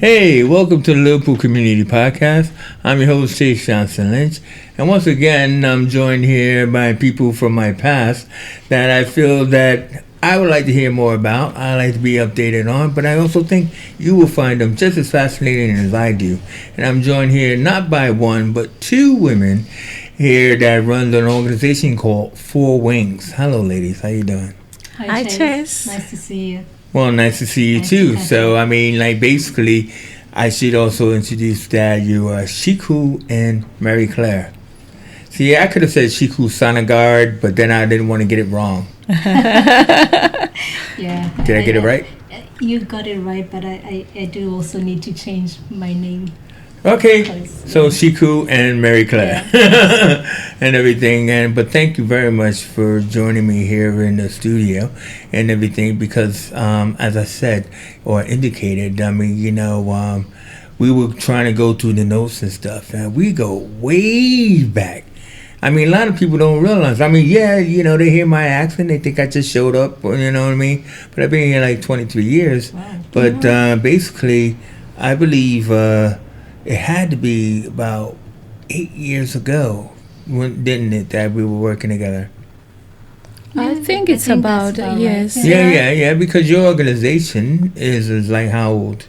Hey, welcome to the Liverpool Community Podcast. I'm your host, Chase Johnson Lynch. And once again, I'm joined here by people from my past that I feel that I would like to hear more about, I like to be updated on, but I also think you will find them just as fascinating as I do. And I'm joined here not by one, but two women here that runs an organization called Four Wings. Hello, ladies. How you doing? Hi, Chase. Nice to see you. Well, nice to see you too. So, I mean, basically, I should also introduce that you are Ciiku and Marie Claire. See, I could have said Ciiku Sonagard, but then I didn't want to get it wrong. Yeah. Did I get it right? You got it right, but I do also need to change my name. Okay, so Ciiku and Marie Claire and everything. But thank you very much for joining me here in the studio and everything because, as I said or indicated, I mean, we were trying to go through the notes and stuff, and we go way back. I mean, a lot of people don't realize. I mean, yeah, they hear my accent, they think I just showed up, you know what I mean? But I've been here like 23 years. Wow. But basically, I believe it had to be about 8 years ago, didn't it, that we were working together? I think it's about, yes. Right. Yeah, because your organization is like how old?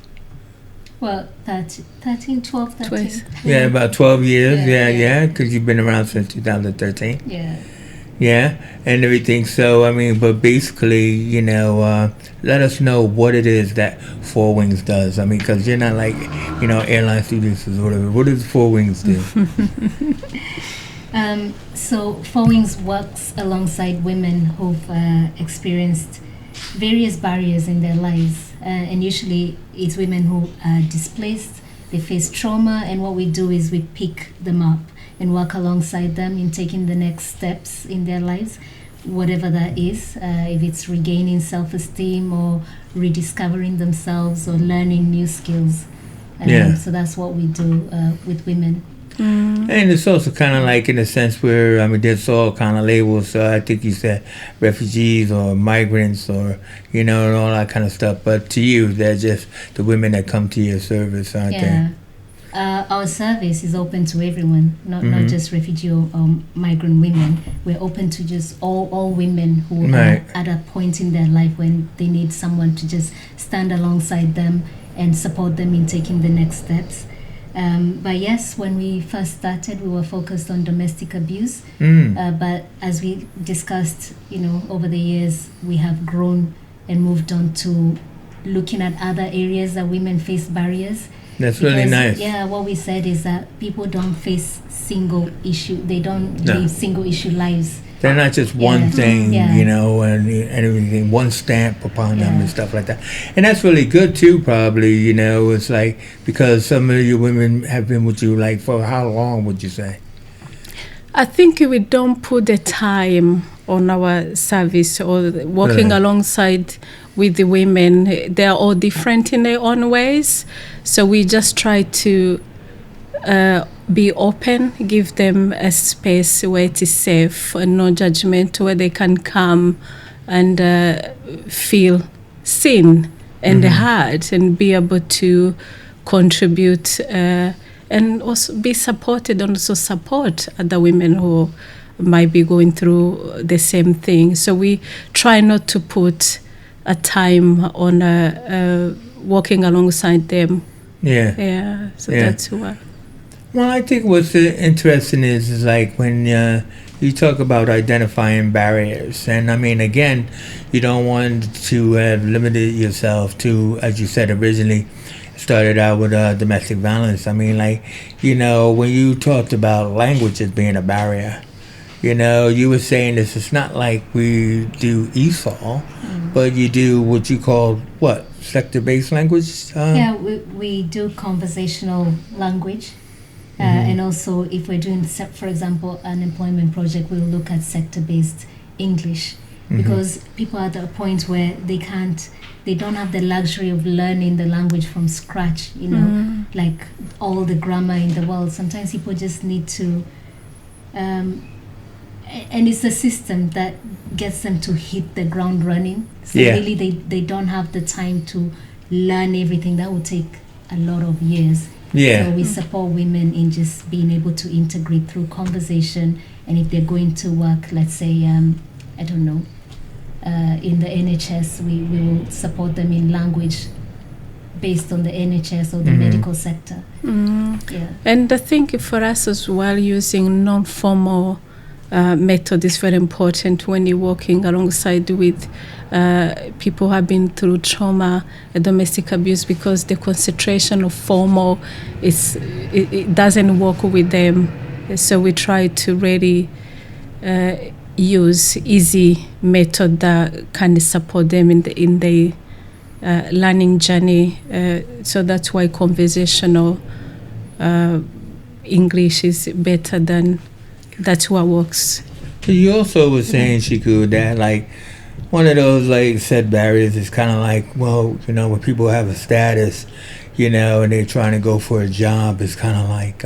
Well, 13, 12, 13. Yeah, about 12 years. Yeah. Because you've been around since 2013. Yeah. Yeah, and everything. So, I mean, but basically, let us know what it is that Four Wings does. I mean, because you're not like, airline students or whatever. What does Four Wings do? So Four Wings works alongside women who've experienced various barriers in their lives. And usually it's women who are displaced, they face trauma, and what we do is we pick them up and work alongside them in taking the next steps in their lives, whatever that is, if it's regaining self-esteem or rediscovering themselves or learning new skills. So that's what we do with women. And it's also kind of like in a sense where, I mean, there's all kind of labels. So I think you said refugees or migrants or, and all that kind of stuff. But to you, they're just the women that come to your service, aren't they? Our service is open to everyone, not just refugee or migrant women. We're open to just all women who are at a point in their life when they need someone to just stand alongside them and support them in taking the next steps. But yes, when we first started, we were focused on domestic abuse. But as we discussed, over the years, we have grown and moved on to looking at other areas that women face barriers. That's really nice. Yeah, what we said is that people don't face single issue. They don't live single issue lives. They're not just one thing, and everything, one stamp upon them and stuff like that. And that's really good too, probably, it's like, because some of your women have been with you, like, for how long would you say? I think we don't put the time on our service or working alongside with the women. They're all different in their own ways. So we just try to be open, give them a space where it is safe and no judgment, where they can come and feel seen and heard and be able to contribute and also be supported and also support other women who might be going through the same thing. So we try not to put a time on walking alongside them. So that's what. Well, I think what's interesting is like when you talk about identifying barriers. And I mean, again, you don't want to have limited yourself to, as you said originally, started out with domestic violence. I mean, like, when you talked about language as being a barrier, you were saying this, it's not like we do ESOL, but you do what you call, sector-based language? We do conversational language. And also, if we're doing, for example, an employment project, we'll look at sector-based English because people are at a point where they don't have the luxury of learning the language from scratch, like all the grammar in the world. Sometimes people just need to, and it's a system that gets them to hit the ground running. So really, they don't have the time to learn everything. That would take a lot of years. Yeah. So we support women in just being able to integrate through conversation. And if they're going to work, let's say, I don't know, in the NHS, we will support them in language based on the NHS or the medical sector. Yeah. And I think for us as well, using non-formal method is very important when you're working alongside with people who have been through trauma and domestic abuse, because the concentration of formal it doesn't work with them. So we try to really use easy method that can support them in the learning journey. So that's why conversational English is better than that's what works. You also were saying, Ciiku, that like one of those like set barriers is kind of like, well, you know, when people have a status, you know, and they're trying to go for a job, it's kind of like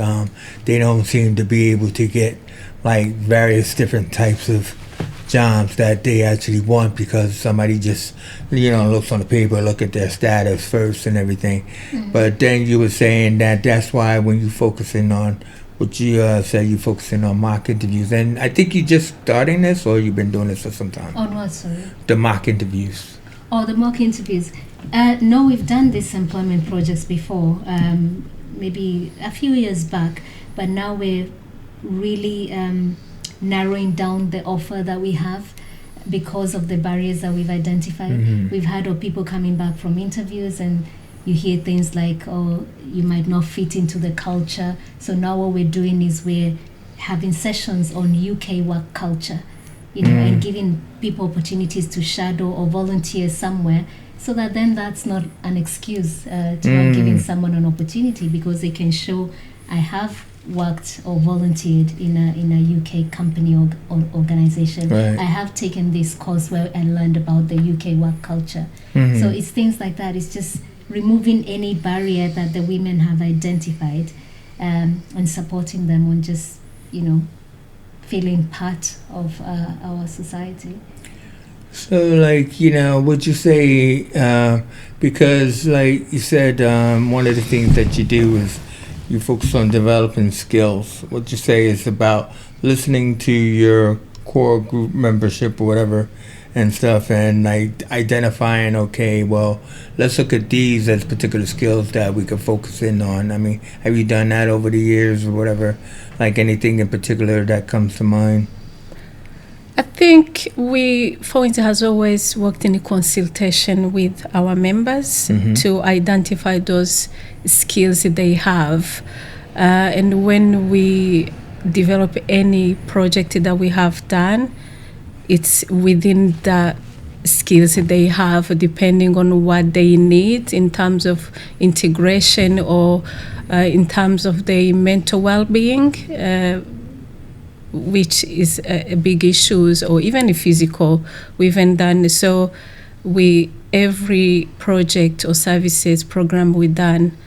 they don't seem to be able to get like various different types of jobs that they actually want, because somebody just, you know, looks on the paper, look at their status first and everything. But then you were saying that that's why when you're focusing on what you said, you're focusing on mock interviews. And I think you're just starting this, or you've been doing this for some time? On what, sorry? The mock interviews. Oh, the mock interviews. No, we've done these employment projects before, maybe a few years back, but now we're really narrowing down the offer that we have because of the barriers that we've identified. We've had of people coming back from interviews, and you hear things like, oh, you might not fit into the culture. So now what we're doing is we're having sessions on UK work culture, you know, and giving people opportunities to shadow or volunteer somewhere, so that then that's not an excuse to not giving someone an opportunity, because they can show, I have worked or volunteered in a UK company or organization. Right. I have taken this course where I learned about the UK work culture. So it's things like that. It's just removing any barrier that the women have identified, and supporting them on just, you know, feeling part of our society. So, like, you know, would you say, because, like you said, one of the things that you do is you focus on developing skills. What you say is about listening to your core group membership or whatever and stuff, and like identifying, okay, well, let's look at these as particular skills that we could focus in on. I mean, have you done that over the years or whatever? Like anything in particular that comes to mind? I think Point has always worked in a consultation with our members to identify those skills that they have. And when we develop any project that we have done, it's within the skills that they have, depending on what they need in terms of integration or in terms of their mental well-being, which is a big issue, or even physical. We haven't done so. Every project or services program we done,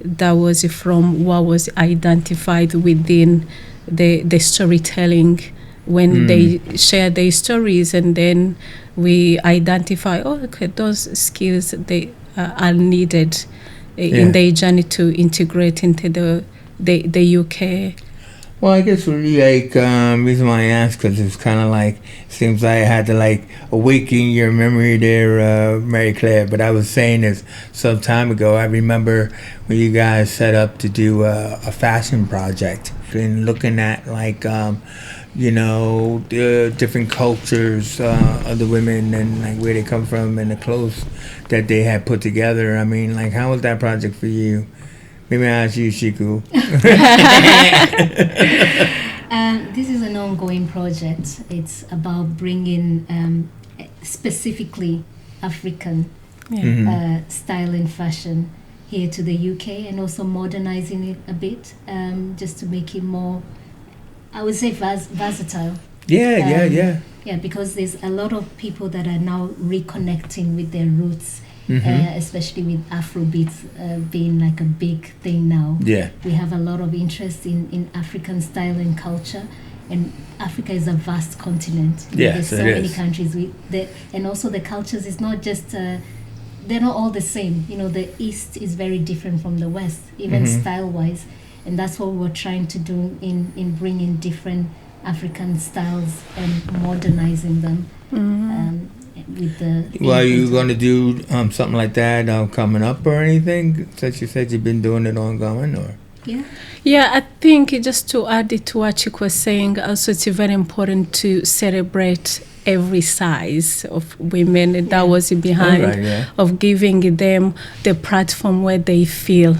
that was from what was identified within the storytelling. When they share their stories, and then we identify, okay, those skills they are needed in their journey to integrate into the UK. Well, I guess really, like, reason why I asked, because it's kind of like, seems like I had to like awaken your memory there, Marie Claire. But I was saying this some time ago. I remember when you guys set up to do a fashion project, and looking at like, you know, the different cultures of the women, and like where they come from, and the clothes that they had put together. I mean, like, how was that project for you? Maybe I ask you, Ciiku. This is an ongoing project. It's about bringing specifically African style and fashion here to the UK, and also modernizing it a bit, just to make it more, I would say, versatile. Yeah, because there's a lot of people that are now reconnecting with their roots, especially with Afrobeats being like a big thing now. Yeah. We have a lot of interest in African style and culture, and Africa is a vast continent. Yes, there's so many countries and also the cultures is not just they're not all the same. You know, the East is very different from the West, even style-wise, and that's what we're trying to do in bringing different African styles and modernizing them. With the well, are you going to do something like that coming up or anything? Since you said you've been doing it ongoing, or yeah, I think just to add it to what Ciiku was saying, also it's very important to celebrate every size of women. And that was behind of giving them the platform where they feel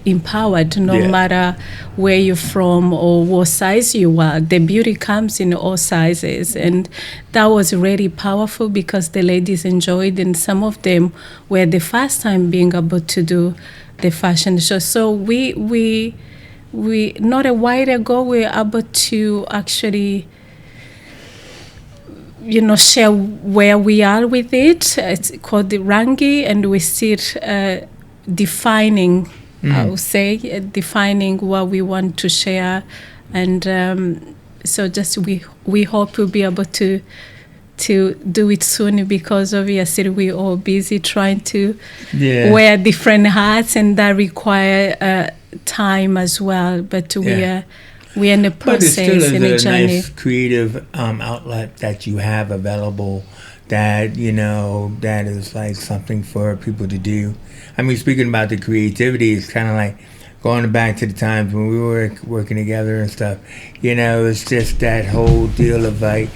empowered, no matter where you're from or what size you are. The beauty comes in all sizes, and that was really powerful because the ladies enjoyed, and some of them were the first time being able to do the fashion show. So we not a while ago we were able to actually, you know, share where we are with it. It's called the Rangi, and we still defining, I would say, defining what we want to share. And so just we hope we'll be able to do it soon, because obviously we're all busy trying to wear different hats, and that require time as well. But we're in the process, but it still in a is a journey. nice creative outlet that you have available, that, you know, that is like something for people to do. I mean, speaking about the creativity, it's kind of like going back to the times when we were working together and stuff. You know, it's just that whole deal of like,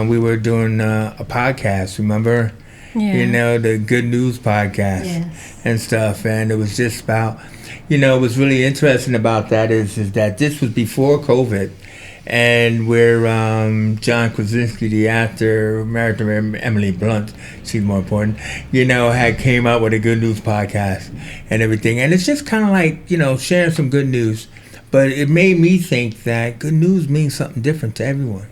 we were doing a podcast, remember? You know, the Good News podcast and stuff. And it was just about, you know, what's really interesting about that is that this was before COVID. And where John Krasinski, the actor, married to Emily Blunt, she's more important, you know, had came out with a Good News podcast and everything. And it's just kind of like, you know, sharing some good news. But it made me think that good news means something different to everyone.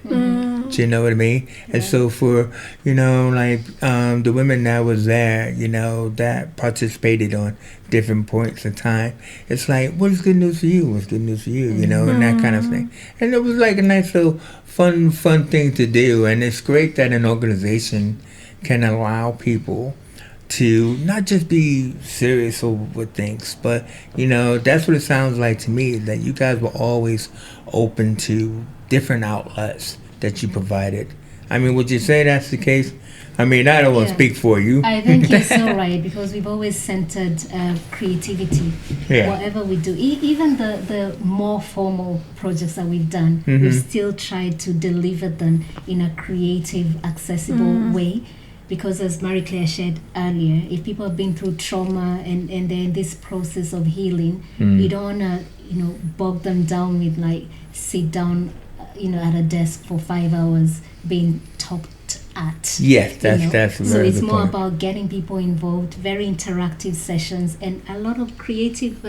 Do you know what I mean? And so for, you know, like the women that was there, you know, that participated on different points of time, it's like, what is good news for you? What's good news for you? You know, and that kind of thing. And it was like a nice little fun thing to do. And it's great that an organization can allow people to not just be serious with things, but, you know, that's what it sounds like to me, that you guys were always open to different outlets that you provided. I mean, would you say that's the case? I mean, I don't want to speak for you. I think you're so right, because we've always centered creativity. Whatever we do, even the more formal projects that we've done, we've still tried to deliver them in a creative, accessible way. Because as Marie Claire shared earlier, if people have been through trauma and they're in this process of healing, you don't want to, you know, bog them down with like sit down, you know, at a desk for 5 hours being talked at. Yes, that's very good. So it's more about getting people involved, very interactive sessions, and a lot of creative,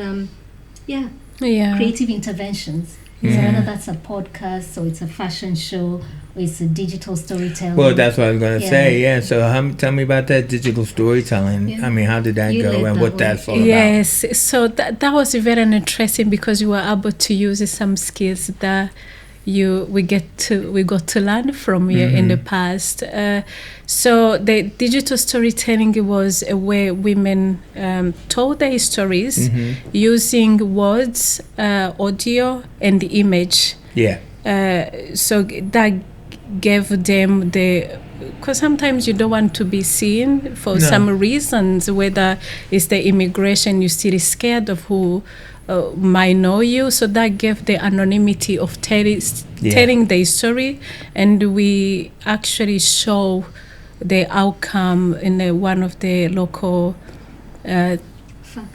creative interventions. So whether that's a podcast, or it's a fashion show, or it's a digital storytelling. Well, that's what I was going to say, So tell me about that digital storytelling. I mean, how did that go, and what that's all about? Yes, so that was very interesting, because you were able to use some skills that we got to learn from you in the past. So the digital storytelling was a way women told their stories using words, audio, and image. So that gave them because sometimes you don't want to be seen for some reasons, whether it's the immigration, you're still scared of who might know you. So that gave the anonymity of telling the story, and we actually show the outcome in one of the local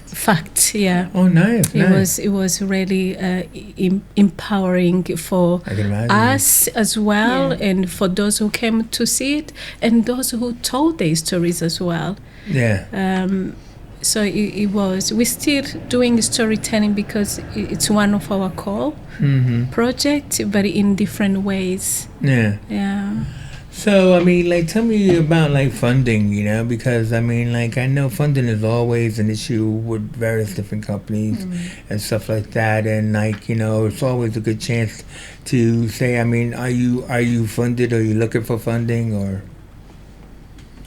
facts. Oh, nice. It was really empowering for us as well, and for those who came to see it, and those who told their stories as well. So it was. We're still doing storytelling because it's one of our core projects, but in different ways. So, I mean, like, tell me about, like, funding, you know, because, I mean, like, I know funding is always an issue with various different companies and stuff like that, and, like, you know, it's always a good chance to say, I mean, are you funded, or are you looking for funding, or?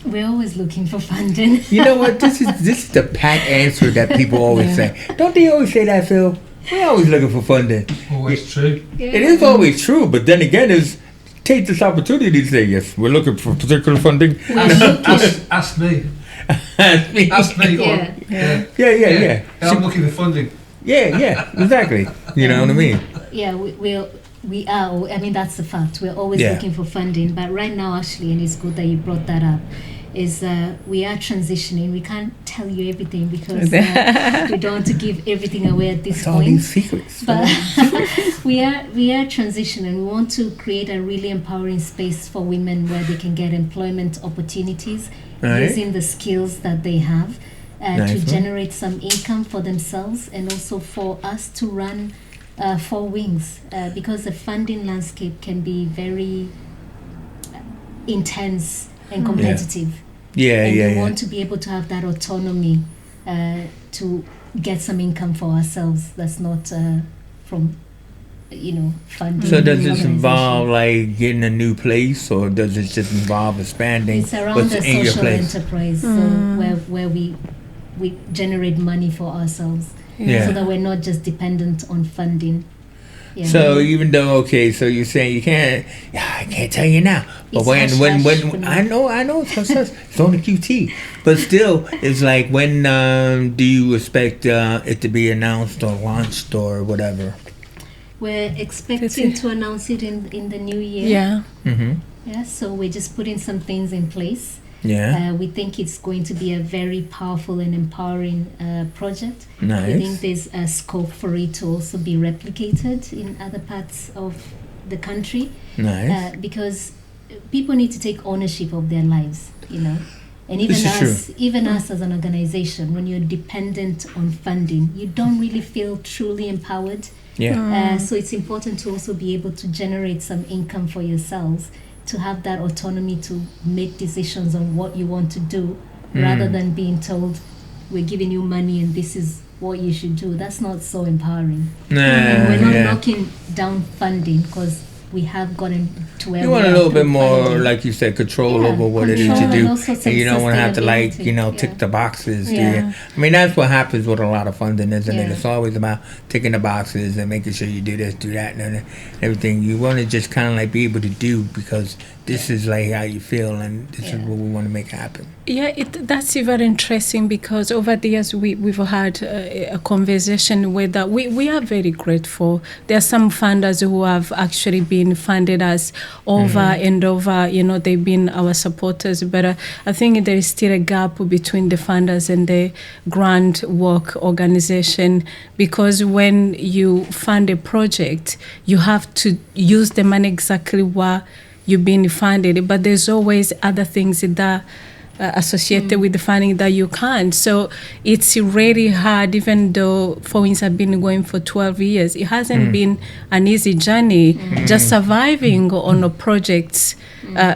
We're always looking for funding. You know what? This is the pat answer that people always say. Don't they always say that, Phil? We're always looking for funding. Always true. It is always true, but then again, take this opportunity to say, yes, we're looking for particular funding. Ask me. Ask me. Ask me. Yeah. I'm looking for funding. Yeah, exactly. You know what I mean? Yeah, we are. I mean, that's the fact. We're always looking for funding. But right now, actually, and it's good that you brought that up, is we are transitioning. We can't tell you everything because we don't want to give everything away at this point. All these secrets. But we are transitioning. We want to create a really empowering space for women where they can get employment opportunities using the skills that they have to generate some income for themselves and also for us to run for Wings because the funding landscape can be very intense and competitive. And we want to be able to have that autonomy to get some income for ourselves that's not from funding. So does this involve like getting a new place, or does it just involve expanding it's around what's the in your social place? enterprise, so where we generate money for ourselves, so that we're not just dependent on funding. So even though so you're saying you can't, I can't tell you now. But It's when hush-hush. I know it's on the QT, but still it's like when do you expect it to be announced or launched or whatever? We're expecting to announce it in the new year. So we're just putting some things in place. We think it's going to be a very powerful and empowering project. Nice. We think there's a scope for it to also be replicated in other parts of the country. Nice. Because people need to take ownership of their lives, And even us as an organization, when you're dependent on funding, you don't really feel truly empowered. So it's important to also be able to generate some income for yourselves, to have that autonomy to make decisions on what you want to do, rather than being told, we're giving you money and this is what you should do. That's not so empowering. And we're not knocking down funding because we have gotten to where you want a little bit more, like you said, control over what it is you do, and you don't want to have to tick the boxes. I mean, that's what happens with a lot of funding, isn't it? It's always about ticking the boxes and making sure you do this, do that, and everything. You want to just kind of like be able to do because this is like how you feel, and this is what we want to make happen. That's very interesting because over the years we've had a conversation with that. We are very grateful. There are some funders who have actually been funded us over and over. They've been our supporters. But I think there is still a gap between the funders and the grant work organization, because when you fund a project, you have to use the money exactly where you've been funded. But there's always other things that associated with the funding that you can't. So it's really hard, even though for Wings have been going for 12 years. It hasn't been an easy journey, just surviving on a project's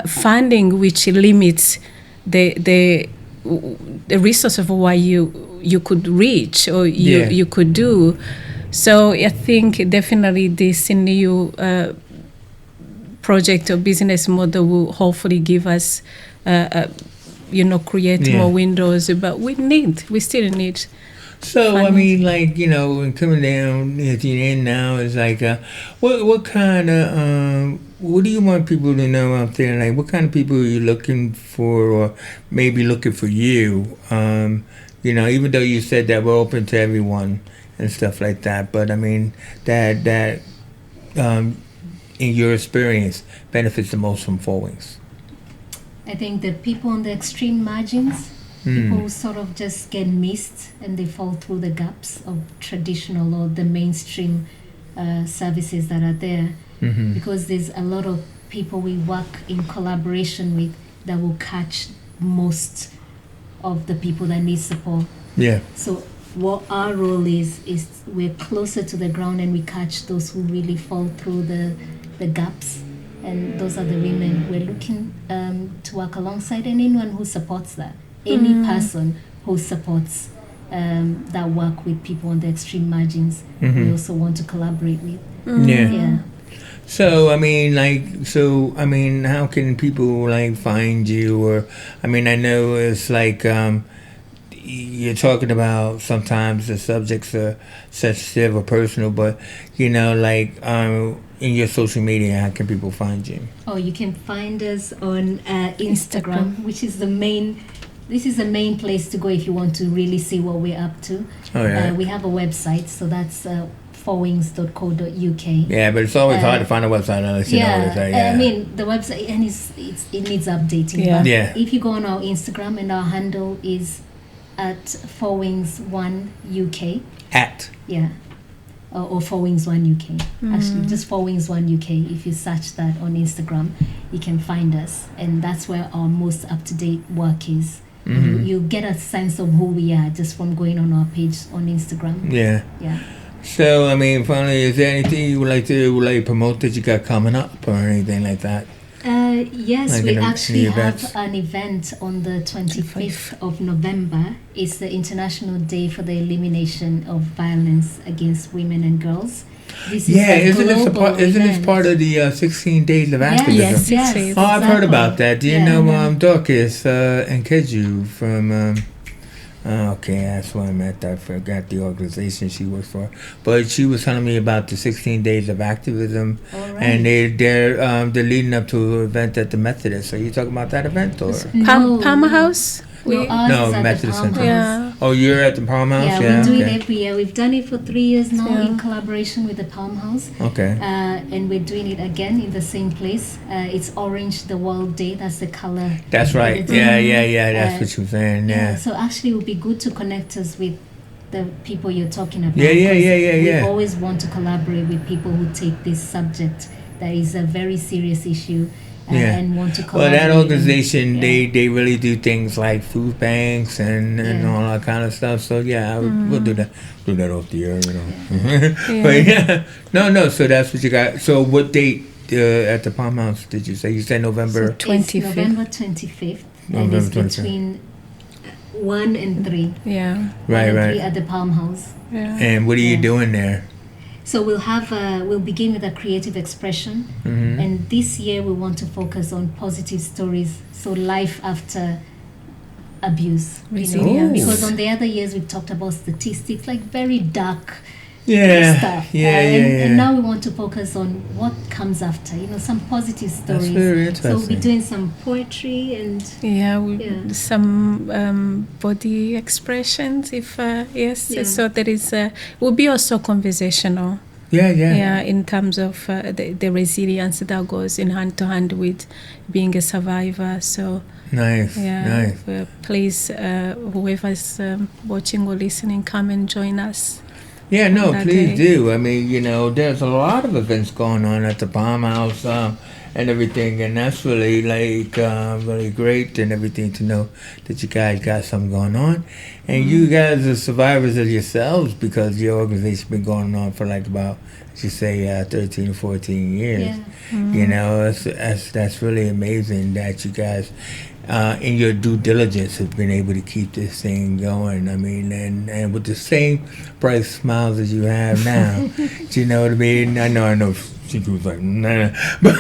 funding, which limits the resource of what you could reach or you could do. So I think definitely this new project or business model will hopefully give us create more windows, but we still need. So funding. I mean, like and coming down at the end now is like, what kind of what do you want people to know out there? Like, what kind of people are you looking for, or maybe looking for you? Even though you said that we're open to everyone and stuff like that, but I mean that in your experience benefits the most from Four Wings. I think the people on the extreme margins, people who sort of just get missed and they fall through the gaps of traditional or the mainstream services that are there. Because there's a lot of people we work in collaboration with that will catch most of the people that need support. So what our role is we're closer to the ground and we catch those who really fall through the gaps. And those are the women we're looking to work alongside, and anyone who supports that. Any person who supports that work with people on the extreme margins, we also want to collaborate with. So I mean, how can people like find you? Or I mean, I know it's like you're talking about sometimes the subjects are sensitive or personal, but in your social media, how can people find you? Oh, you can find us on Instagram, which is the main. This is the main place to go if you want to really see what we're up to. Oh yeah. We have a website, so that's forwings.co.uk. Yeah, but it's always hard to find a website unless you know what it's I mean, the website, and it needs updating. Yeah. But Yeah. if you go on our Instagram, and our handle is at 4wings1uk. At. Yeah. Or 4wings1uk. Actually, just 4wings1uk. If you search that on Instagram, you can find us. And that's where our most up-to-date work is. You get a sense of who we are just from going on our page on Instagram. Yeah. Yeah. So, I mean, finally, is there anything you would like to promote that you got coming up or anything like that? Yes, Like we any actually events? have an event on the 25th of November. It's the International Day for the Elimination of Violence Against Women and Girls. This is a isn't this global isn't this event. part of the 16 days of activism? Yes, it is. Oh, I've heard about that. Do you Yeah. know Dorcas and Keju from? Okay, that's what I meant. I forgot the organization she works for, but she was telling me about the 16 days of activism, All right. and they're leading up to an event at the Methodist. Are you talking about that event or? Palmer House? No, ours No, is at Methodist the Palm Center. House. Yeah. Oh, you're at the Palm House. Yeah, we do it okay. every year. We've done it for 3 years now Yeah. in collaboration with the Palm House. Okay. And we're doing it again in the same place. It's Orange the World Day. That's the color. That's right. Yeah. That's what you were saying. Yeah. So actually, it would be good to connect us with the people you're talking about. Yeah. 'cause We Yeah. always want to collaborate with people who take this subject that is a very serious issue Yeah. and want to Well, collaborate. that organization, and- they really do things like food banks and Yeah. all that kind of stuff. So yeah, we'll do that off the air, Yeah. But yeah, no. So that's what you got. So what date at the Palm House did you say? You said November. It's 25th. November 25th. And November it's 25th. between 1 and 3. Yeah. 1 and 3 Right. at the Palm House. Yeah. And what are you Yeah. doing there? So we'll begin with a creative expression, Mm-hmm. and this year we want to focus on positive stories. So life after abuse, Resilience. because on the other years we've talked about statistics, like very dark Yeah. stuff. Yeah. And now we want to focus on what comes after. Some positive stories. very So we'll be interesting. doing some poetry and Yeah, Yeah. some body expressions. If yes, Yeah. so there is will be also conversational. Yeah. Yeah, in terms of the resilience that goes in hand to hand with being a survivor. So Nice. yeah, Nice. please, whoever's watching or listening, come and join us. Yeah, no, that please day. do. I mean, there's a lot of events going on at the Palm House and everything, and that's really really great and everything to know that you guys got something going on, and you guys are survivors of yourselves because your organization's been going on for like about, as you say, 13 or 14 years. yeah. That's really amazing that you guys. In your due diligence, have been able to keep this thing going. I mean, and with the same bright smiles as you have now, do you know what I mean? I know. She was like, nah, but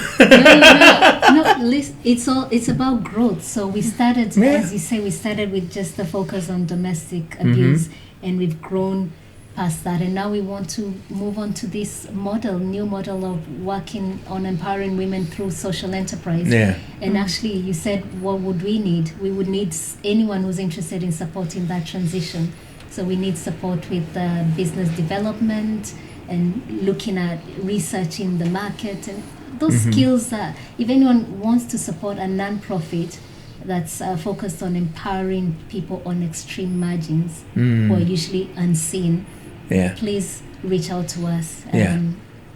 No, listen, it's about growth. So we started, as you say, we started with just the focus on domestic abuse, and we've grown past that, and now we want to move on to this new model of working on empowering women through social enterprise. Yeah. And actually, you said, what would we need? We would need anyone who's interested in supporting that transition. So we need support with business development and looking at researching the market and those skills that if anyone wants to support a non-profit that's focused on empowering people on extreme margins who are usually unseen, yeah, please reach out to us. Yeah.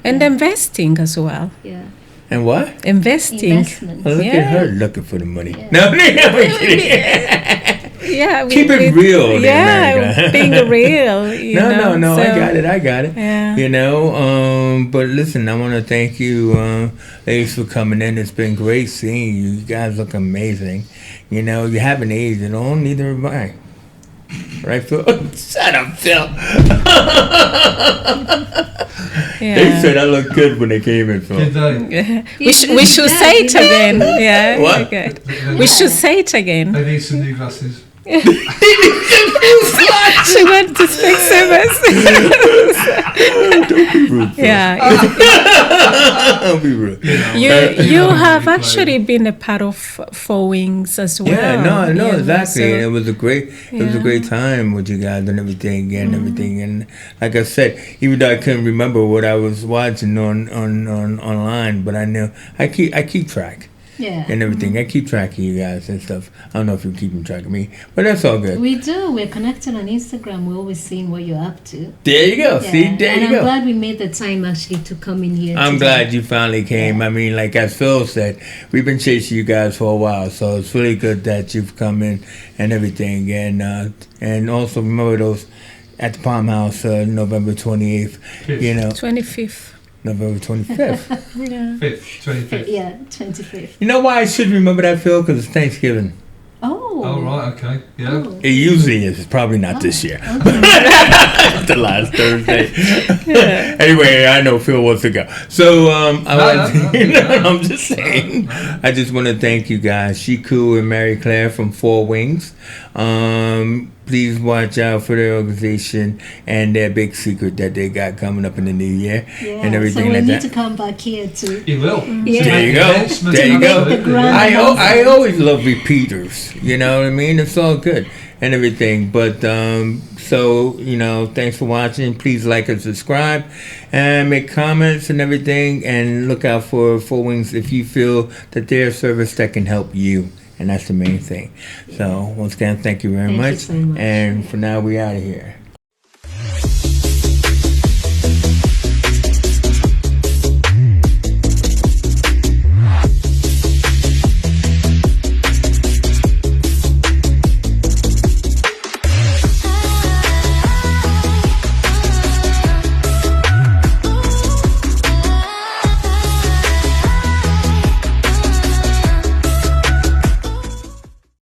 And investing as well. Yeah. and what? Investing. Investment. Well, look Yeah. at her looking for the money. Yeah. No, I'm kidding. Yeah. Keep it real in Yeah, America. being real. No, so, I got it. Yeah. But listen, I want to thank you, ladies, for coming in. It's been great seeing you. You guys look amazing. You haven't aged at all, neither have I. Right, Phil? Shut up, Phil. Yeah. They said I looked good when they came in, Phil. Did they? We should say it again. Yeah. What? Okay. We should say it again. They need some new glasses. She went to Specsavers. Don't be rude, Phil. Yeah. Don't be rude. You have actually been a part of Four Wings as well. Yeah, no, Yeah, exactly. so- And it was a great, Yeah. time with you guys and everything and everything. And like I said, even though I couldn't remember what I was watching on online, but I know I keep track Yeah. and everything. I keep track of you guys and stuff. I don't know if you're keeping track of me, but that's all good. We do. We're connected on Instagram. We're always seeing what you're up to. There you go. Yeah. See, there and you I'm go. glad we made the time actually to come in here. I'm today. glad you finally came. I mean, like as Phil said, we've been chasing you guys for a while, so it's really good that you've come in and everything. And also remember those at the Palm House, November 28th. You know, 25th. November 25th. Yeah. 5th, 25th. Yeah, 25th. You know why I should remember that, Phil? Because it's Thanksgiving. Oh. Oh, right, okay. Yeah. Oh. It usually is. It's probably not this year. The last Thursday. Anyway, I know Phil wants to go. So I'm just saying. I just want to thank you guys, Ciiku and Marie Claire from Four Wings. Please watch out for their organization and their big secret that they got coming up in the new year Yeah. and everything so we like need that. to come back here too. You will. Yeah. There you go. There you Make go. the grand I always love repeaters. You know what I mean? It's all good and everything. But so thanks for watching. Please like and subscribe, and make comments and everything. And look out for Four Wings if you feel that they're a service that can help you. And that's the main thing. So once again, thank you very Thank you much. so much. And for now, we out of here.